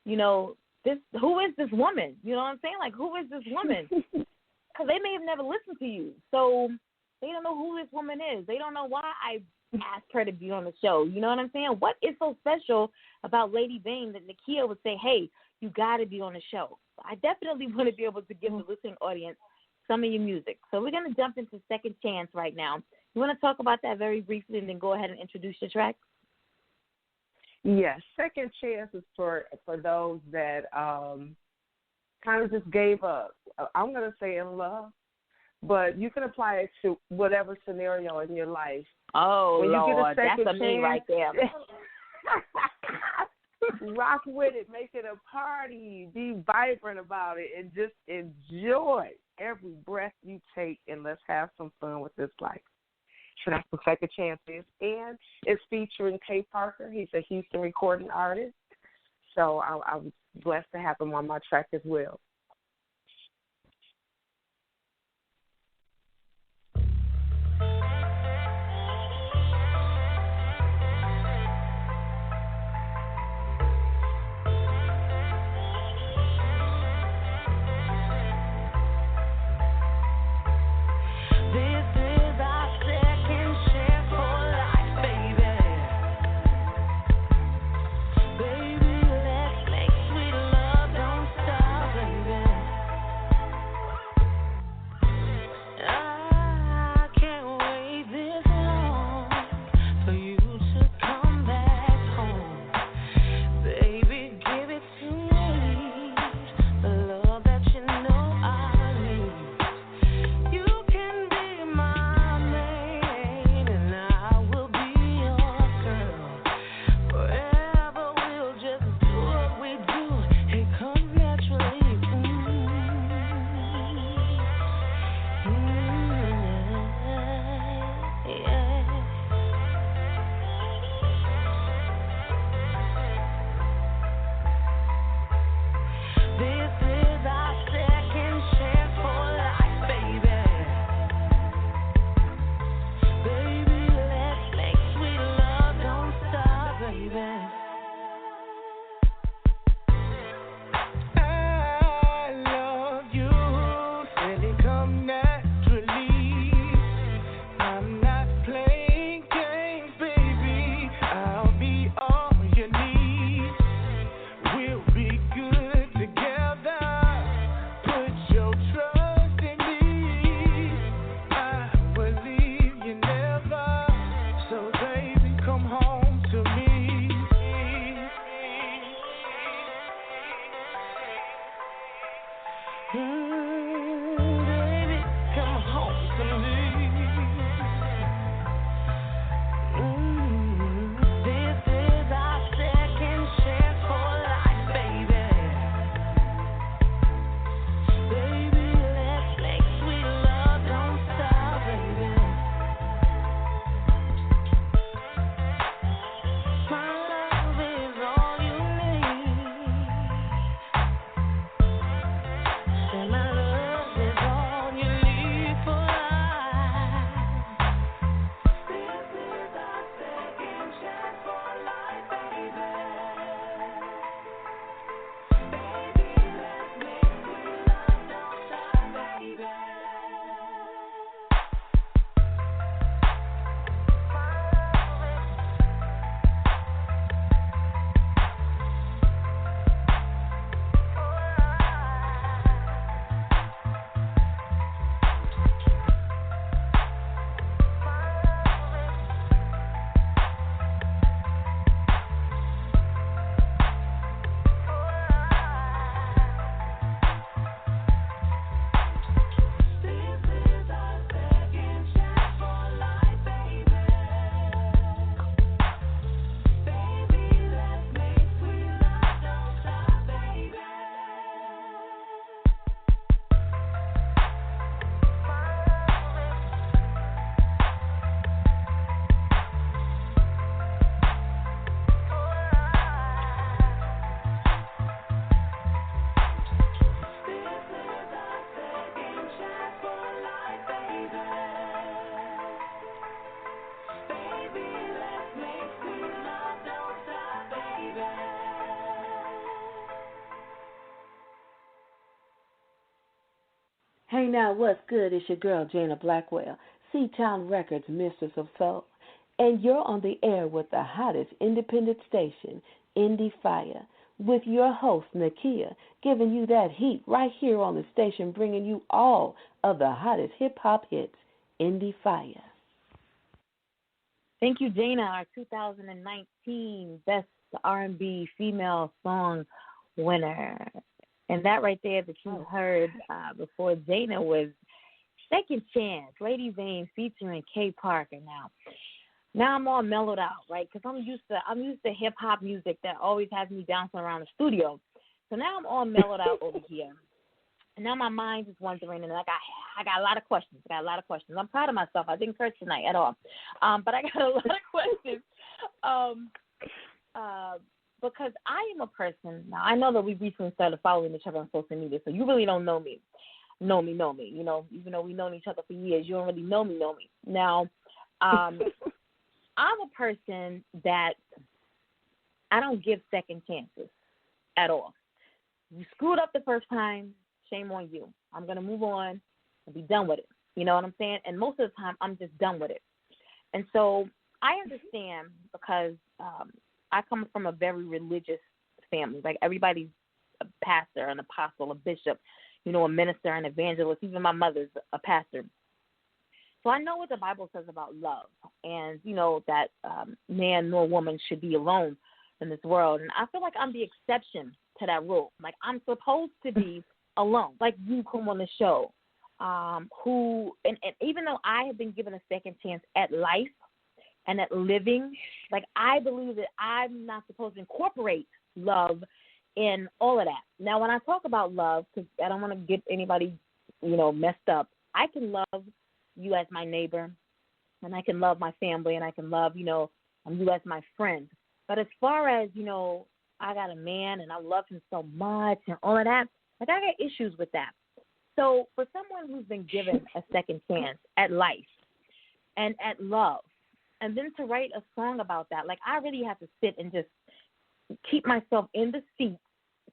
who is this woman? You know what I'm saying? Like, who is this woman? Because they may have never listened to you. So they don't know who this woman is. They don't know why I asked her to be on the show. You know what I'm saying? What is so special about Lady Bain that Nakia would say, hey, you got to be on the show? I definitely want to be able to give the listening audience some of your music. So we're going to jump into Second Chance right now. You want to talk about that very briefly and then go ahead and introduce your track? Yes, Second Chance is for those that kind of just gave up. I'm going to say in love, but you can apply it to whatever scenario in your life. Oh, when Lord, you get a second that's a me right there. rock with it, make it a party, be vibrant about it, and just enjoy every breath you take, and let's have some fun with this life. So that's what Second Chance is. And it's featuring Kay Parker. He's a Houston recording artist. So I was blessed to have him on my track as well. Hey now, what's good? It's your girl, Jana Blackwell, C-Town Records, Mistress of Soul. And you're on the air with the hottest independent station, Endie Fiya, with your host, Nakia, giving you that heat right here on the station, bringing you all of the hottest hip-hop hits, Endie Fiya. Thank you, Jana, our 2019 Best R&B Female Song winner. And that right there that you heard before Jana was Second Chance, Lady Bain featuring Kay Parker. Now, Now I'm all mellowed out, right? Because I'm used to hip hop music that always has me bouncing around the studio. So now I'm all mellowed out over here. And now my mind is wandering, and I got a lot of questions. I'm proud of myself. I didn't curse tonight at all, but I got a lot of questions. Because I am a person. Now I know that we recently started following each other on social media, so you really don't know me. You know, even though we've known each other for years, you don't really know me. Now, I'm a person that I don't give second chances at all. You screwed up the first time, shame on you. I'm going to move on and be done with it. You know what I'm saying? And most of the time, I'm just done with it. And so I understand because I come from a very religious family. Like everybody's a pastor, an apostle, a bishop, you know, a minister, an evangelist. Even my mother's a pastor. So I know what the Bible says about love and, you know, that man nor woman should be alone in this world. And I feel like I'm the exception to that rule. Like I'm supposed to be alone, like you come on the show, and even though I have been given a second chance at life and at living, like I believe that I'm not supposed to incorporate love in all of that. Now, when I talk about love, because I don't want to get anybody, you know, messed up, I can love you as my neighbor, and I can love my family, and I can love, you know, you as my friend. But as far as, you know, I got a man and I love him so much and all of that, like I got issues with that. So for someone who's been given a second chance at life and at love, and then to write a song about that, like I really have to sit and just keep myself in the seat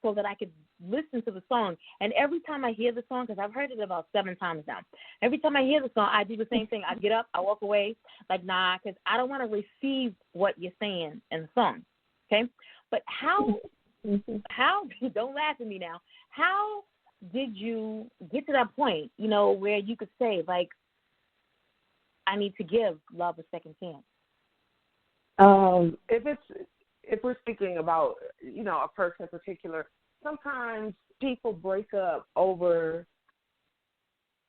so that I could listen to the song. And every time I hear the song, because I've heard it about 7 times now, every time I hear the song, I do the same thing. I get up, I walk away, like, nah, because I don't want to receive what you're saying in the song, okay? But how, don't laugh at me now, how did you get to that point, you know, where you could say, like, I need to give love a second chance? If we're speaking about, you know, a person in particular, sometimes people break up over,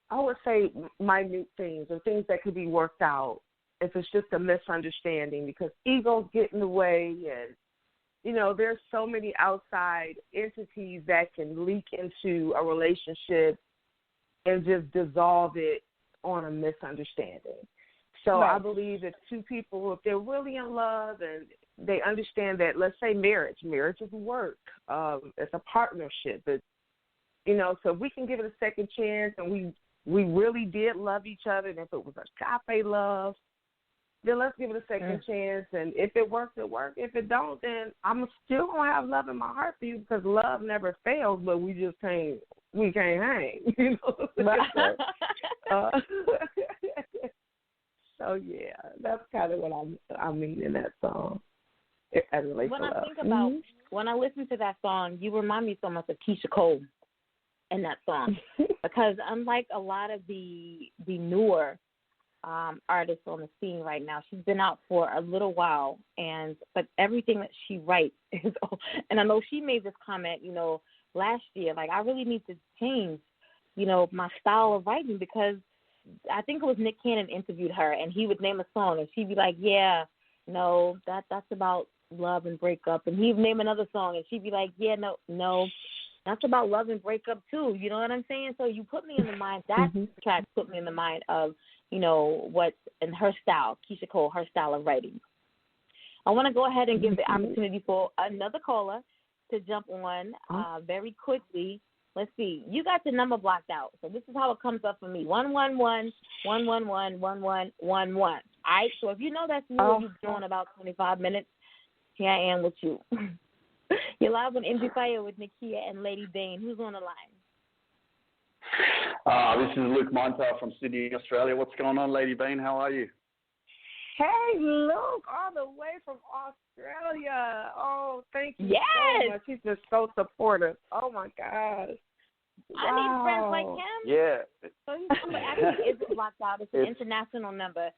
I would say, minute things or things that could be worked out if it's just a misunderstanding because egos get in the way and, you know, there's so many outside entities that can leak into a relationship and just dissolve it on a misunderstanding. So right. I believe that two people, if they're really in love and they understand that, let's say marriage is work, it's a partnership. It's, you know, so if we can give it a second chance and we really did love each other, and if it was agape love, then let's give it a second chance. And if it works, it works. If it don't, then I'm still going to have love in my heart for you because love never fails, but we just can't hang, you know. So, yeah, that's kind of what I mean in that song. When I listen to that song, you remind me so much of Keisha Cole in that song because unlike a lot of the newer artists on the scene right now, she's been out for a little while, but everything that she writes is, and I know she made this comment, you know, last year, like I really need to change, you know, my style of writing because I think it was Nick Cannon interviewed her and he would name a song and she'd be like, yeah, no, that's about love and breakup, and he'd name another song and she'd be like, yeah, no, that's about love and breakup too. You know what I'm saying? So you put me in the mind. That track put me in the mind of, you know, what in her style, Keisha Cole, her style of writing. I want to go ahead and give the opportunity for another caller to jump on very quickly. Let's see. You got your number blocked out, so this is how it comes up for me: 111-111-1111. All right. So if you know that's you, you've been on about 25 minutes. Here I am with you. You're live on Endie Fiya with Nakia and Lady Bain. Who's on the line? This is Luke Montar from Sydney, Australia. What's going on, Lady Bain? How are you? Hey, Luke, all the way from Australia. Oh, thank you so much. He's just so supportive. Oh, my gosh. Wow. I need friends like him. Yeah. So his number actually isn't blocked out. It's an international number.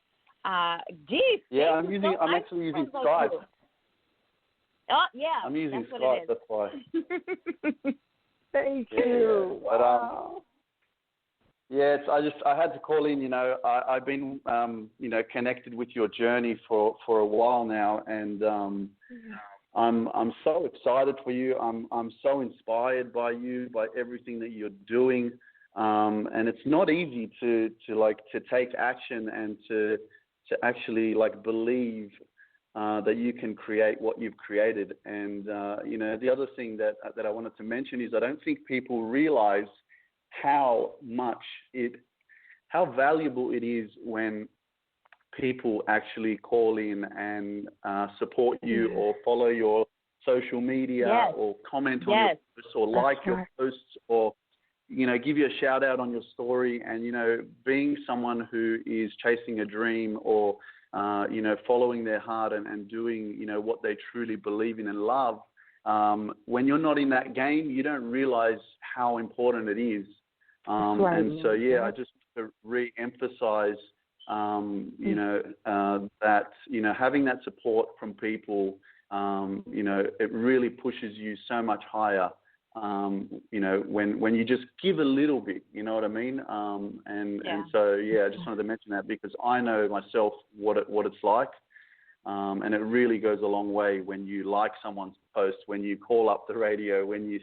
Geez. Yeah, I'm actually using Skype. Oh, yeah. I'm using Skype, Skype, that's why. Thank you. But, wow. Yeah, I had to call in. I've been connected with your journey for a while now, and I'm so excited for you. I'm so inspired by you, by everything that you're doing, and it's not easy to take action and to actually believe that you can create what you've created. And the other thing that I wanted to mention is I don't think people realize how valuable it is when people actually call in and support you or follow your social media or comment on your posts or your posts or give you a shout out on your story. And being someone who is chasing a dream or following their heart and doing what they truly believe in and love, when you're not in that game, you don't realize how important it is. And so, I just want to re-emphasize, that, having that support from people, it really pushes you so much higher, when you just give a little bit, you know what I mean? And so, I just wanted to mention that because I know myself what it's like. And it really goes a long way when you like someone's post, when you call up the radio, when you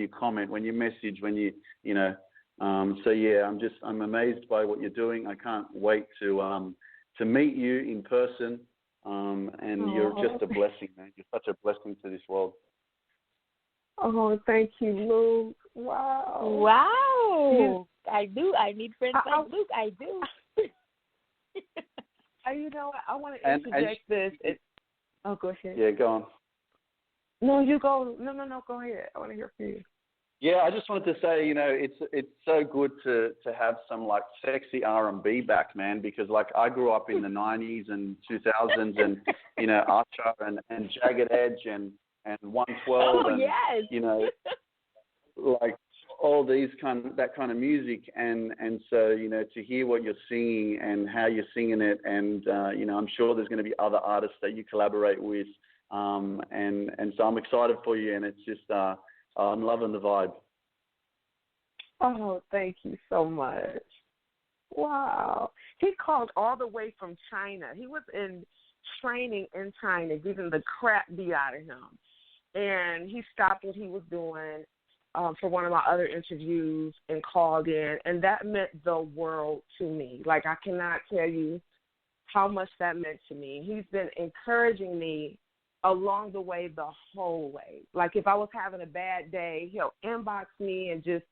comment, when you message, when I'm amazed by what you're doing. I can't wait to meet you in person. And you're just a blessing, man. You're such a blessing to this world. Oh, thank you, Luke. Wow. Wow. I do. I need friends like Luke. I do. You know what? I want to interject this. Go ahead. Yeah, go on. No, you go. No, go ahead. I want to hear from you. Yeah, I just wanted to say, it's so good to have some sexy R&B back, man, because I grew up in the 90s and 2000s and, Usher and Jagged Edge and 112 all these that kind of music. And so, to hear what you're singing and how you're singing it. And, I'm sure there's going to be other artists that you collaborate with. And so I'm excited for you. And it's just, I'm loving the vibe. Oh, thank you so much. Wow. He called all the way from China. He was in training in China, getting the crap beat out of him. And he stopped what he was doing for one of my other interviews and called in. And that meant the world to me. I cannot tell you how much that meant to me. He's been encouraging me along the way, the whole way. If I was having a bad day, he'll inbox me and just,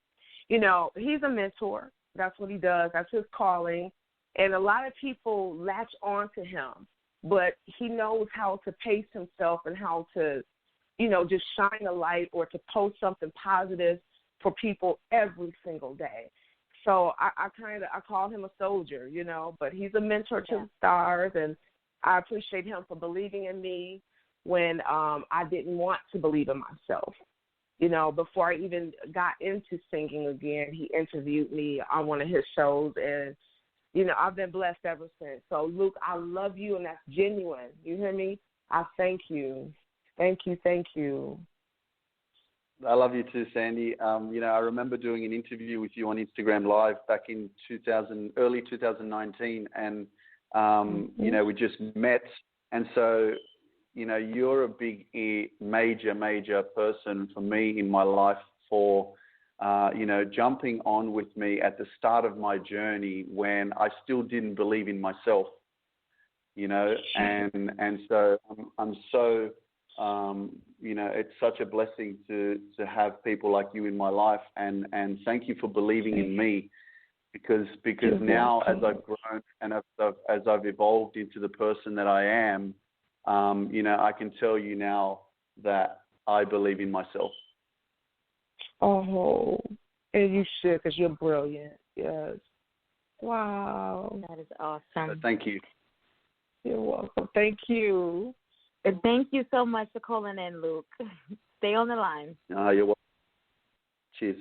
he's a mentor. That's what he does. That's his calling. And a lot of people latch on to him, but he knows how to pace himself and how to, just shine a light or to post something positive for people every single day. So I call him a soldier, but he's a mentor to the stars, and I appreciate him for believing in me when I didn't want to believe in myself. Before I even got into singing again, he interviewed me on one of his shows, and, I've been blessed ever since. So, Luke, I love you, and that's genuine. You hear me? I thank you. Thank you, thank you. I love you too, Sandy. I remember doing an interview with you on Instagram Live back in early 2019, and, we just met. And so, you're a big, major person for me in my life for, jumping on with me at the start of my journey when I still didn't believe in myself, and so I'm so, it's such a blessing to have people like you in my life, and thank you for believing in me, because now as I've grown and as I've evolved into the person that I am, I can tell you now that I believe in myself. Oh, and you should, because you're brilliant. Yes. Wow. That is awesome. So thank you. You're welcome. Thank you. And thank you so much for calling in, Luke. Stay on the line. You're welcome. Cheers.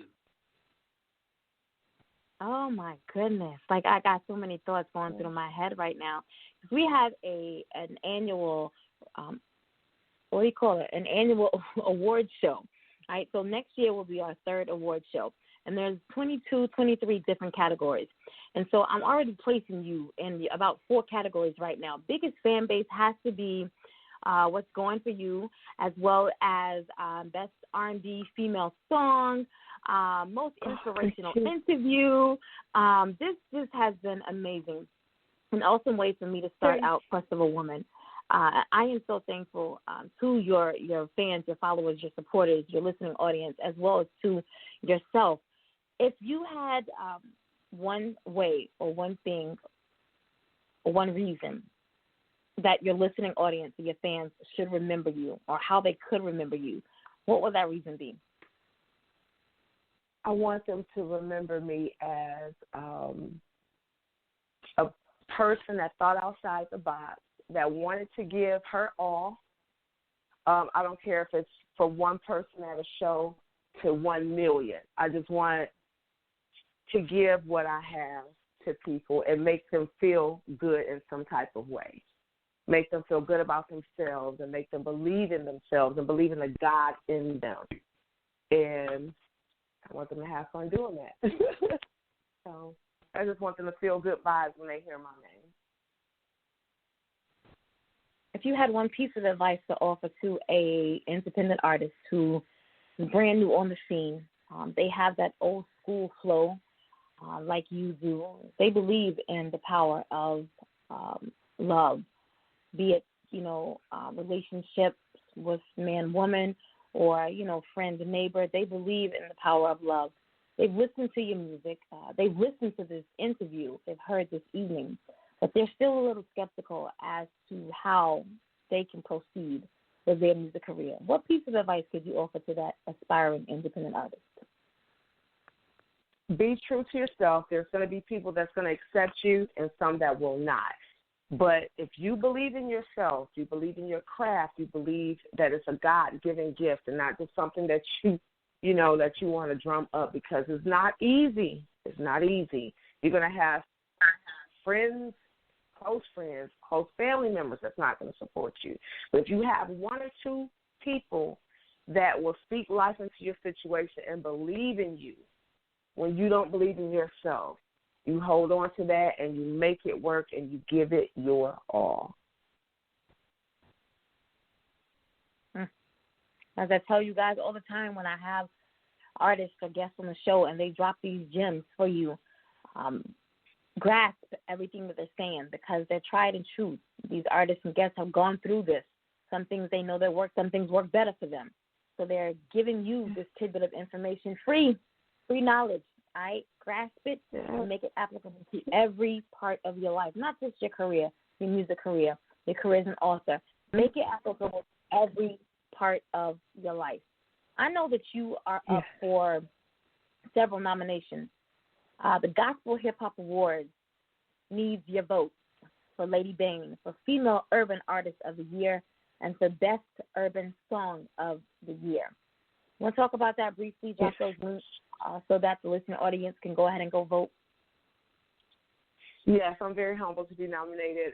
Oh, my goodness. I got so many thoughts going through my head right now. We have an annual, what do you call it, an annual award show, right? So next year will be our third award show. and there's 22, 23 different categories. And so I'm already placing you in about 4 categories right now. Biggest fan base has to be What's Going For You, as well as Best R&B Female Song, Most Inspirational Interview. This has been amazing. An awesome way for me to start out Quest of a Woman. I am so thankful to your fans, your followers, your supporters, your listening audience, as well as to yourself. If you had one way or one thing or one reason that your listening audience or your fans should remember you, or how they could remember you, what would that reason be? I want them to remember me as a person that thought outside the box, that wanted to give her all. I don't care if it's for one person at a show to 1 million. I just want to give what I have to people and make them feel good in some type of way. Make them feel good about themselves and make them believe in themselves and believe in the God in them. And I want them to have fun doing that. So I just want them to feel good vibes when they hear my name. If you had one piece of advice to offer to a independent artist who is brand new on the scene, they have that old school flow like you do. They believe in the power of love, be it, relationships with man, woman, or, friend, neighbor. They believe in the power of love. They've listened to your music. They've listened to this interview they've heard this evening, but they're still a little skeptical as to how they can proceed with their music career. What piece of advice could you offer to that aspiring independent artist? Be true to yourself. There's going to be people that's going to accept you and some that will not. But if you believe in yourself, you believe in your craft, you believe that it's a God-given gift and not just something that that you want to drum up, because it's not easy. It's not easy. You're going to have friends, close family members that's not going to support you. But if you have 1 or 2 people that will speak life into your situation and believe in you when you don't believe in yourself, you hold on to that and you make it work and you give it your all. As I tell you guys all the time when I have artists or guests on the show and they drop these gems for you, grasp everything that they're saying, because they're tried and true. These artists and guests have gone through this. Some things they know that work, some things work better for them. So they're giving you this tidbit of information, free knowledge. All right, grasp it and make it applicable to every part of your life, not just your career, your music career, your career as an author. Make it applicable to every part of your life. I know that you are up for several nominations. The Gospel Hip Hop Awards needs your vote for Lady Bain for Female Urban Artist of the Year and for Best Urban Song of the Year. Want to talk about that briefly, drop those links so that the listening audience can go ahead and go vote? Yes, I'm very humbled to be nominated.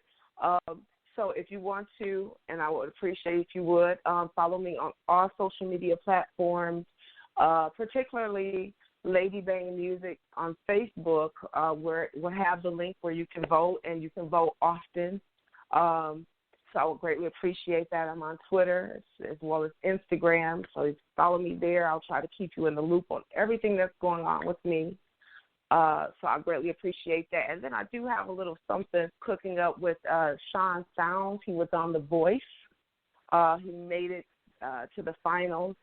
So if you want to, and I would appreciate if you would, follow me on all social media platforms, particularly Lady Bain Music on Facebook, where we'll have the link where you can vote, and you can vote often. So I would greatly appreciate that. I'm on Twitter as well as Instagram. So if you follow me there, I'll try to keep you in the loop on everything that's going on with me. So I greatly appreciate that. And then I do have a little something cooking up with Sean Sounds. He was on The Voice. He made it to the finals.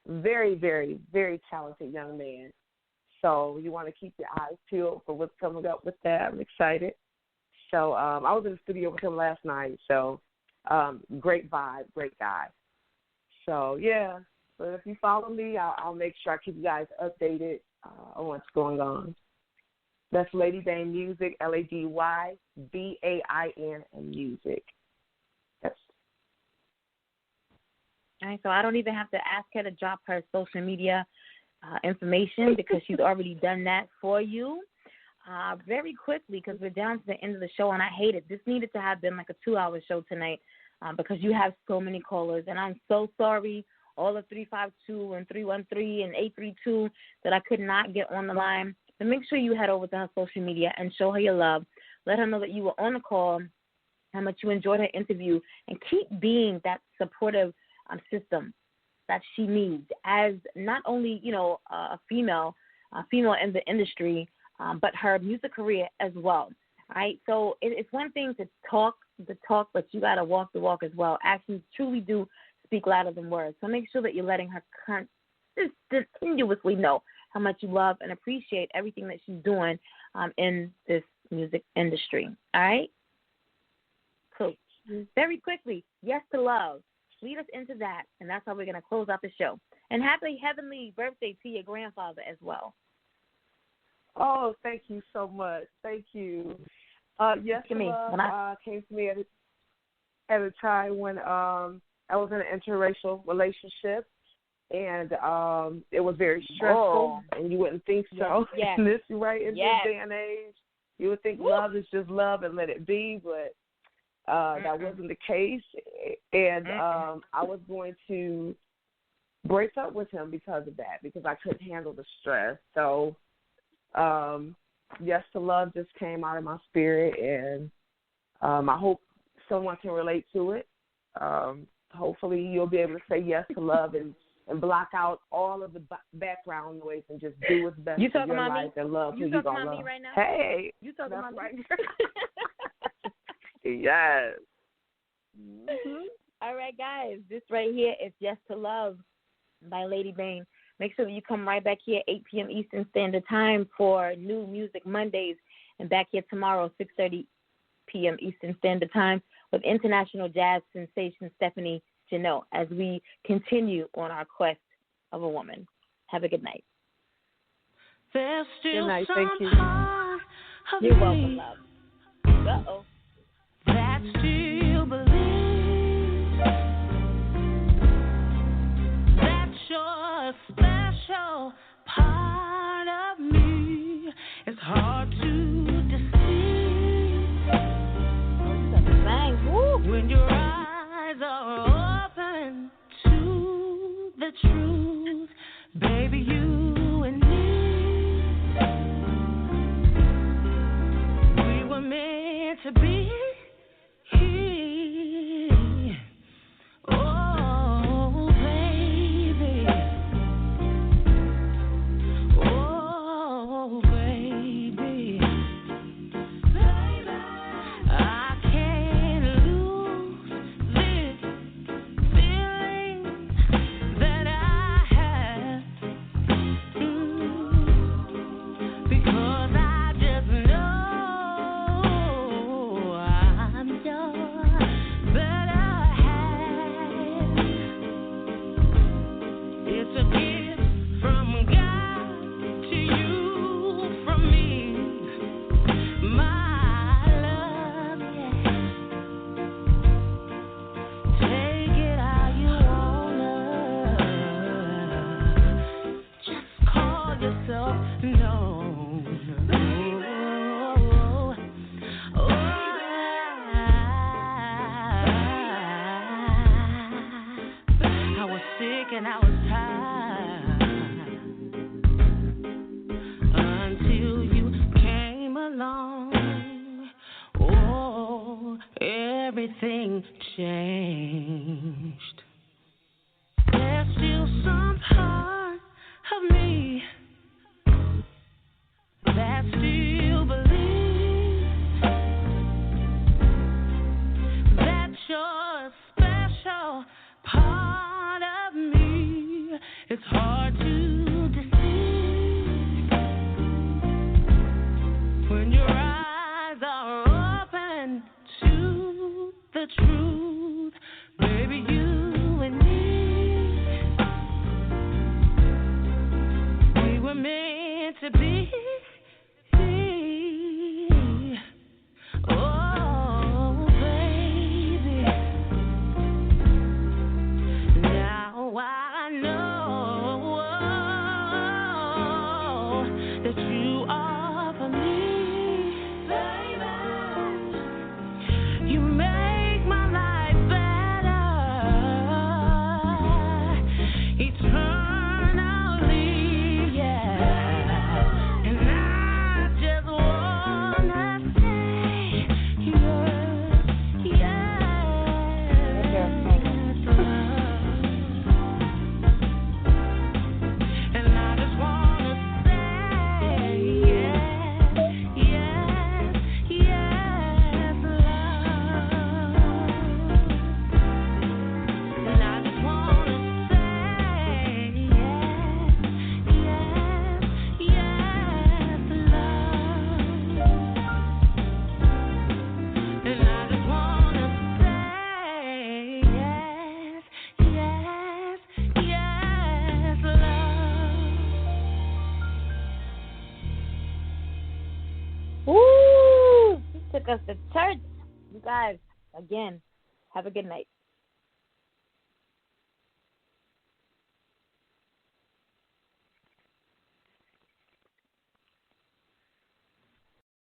Very, very, very talented young man. So you want to keep your eyes peeled for what's coming up with that. I'm excited. So I was in the studio with him last night. So great vibe, great guy. So, yeah. So if you follow me, I'll make sure I keep you guys updated on what's going on. That's Lady Bain Music, LadyBain and Music. Yes. All right, so I don't even have to ask her to drop her social media information because she's already done that for you. Very quickly, because we're down to the end of the show, and I hate it. This needed to have been like a 2-hour show tonight because you have so many callers, and I'm so sorry all of 352 and 313 and 832 that I could not get on the line. But make sure you head over to her social media and show her your love. Let her know that you were on the call, how much you enjoyed her interview, and keep being that supportive system that she needs as not only, a female in the industry, but her music career as well. All right, so it's one thing to talk the talk, but you got to walk the walk as well. Actions truly do speak louder than words. So make sure that you're letting her continuously know how much you love and appreciate everything that she's doing in this music industry. All right? Cool. Very quickly, Yes to Love. Lead us into that, and that's how we're going to close out the show. And happy heavenly birthday to your grandfather as well. Oh, thank you so much. Thank you. Yes to Love came to me at a time when I was in an interracial relationship, and it was very stressful, and you wouldn't think so. Yes. In this day and age, you would think love is just love and let it be, but that wasn't the case. And I was going to break up with him because of that, because I couldn't handle the stress. So Yes to Love just came out of my spirit, and I hope someone can relate to it. Hopefully you'll be able to say yes to love and block out all of the background noise and just do what's best for your life and love who you're going to love. Me right now? Hey. You talking about right. me? Yes. Mm-hmm. All right, guys. This right here is Yes to Love by Lady Bain. Make sure that you come right back here 8 p.m. Eastern Standard Time for New Music Mondays, and back here tomorrow 6:30 p.m. Eastern Standard Time with international jazz sensation Stephanie Janot as we continue on our quest of a woman. Have a good night. There's still good night. Some Thank you. part of You're me welcome, love. Uh-oh. That still believes that you're a special part of me. It's hard to deceive when your eyes are open to the truth. Baby, you and me, we were meant to be. Oh, baby. Oh, baby. I can't lose this feeling that I have, because I just know I'm your better half. It's a gift from God to you, from me, my love, yeah. Take it how you wanna. Just call yourself known. I was sick and I was tired until you came along. Oh, everything changed. There's still some part of me that still believes that you're a special part of me. It's hard to deceive when your eyes are open to the truth. Baby, you and me, we were meant to be. Oh, baby. Now I know us to church. You guys, again, have a good night.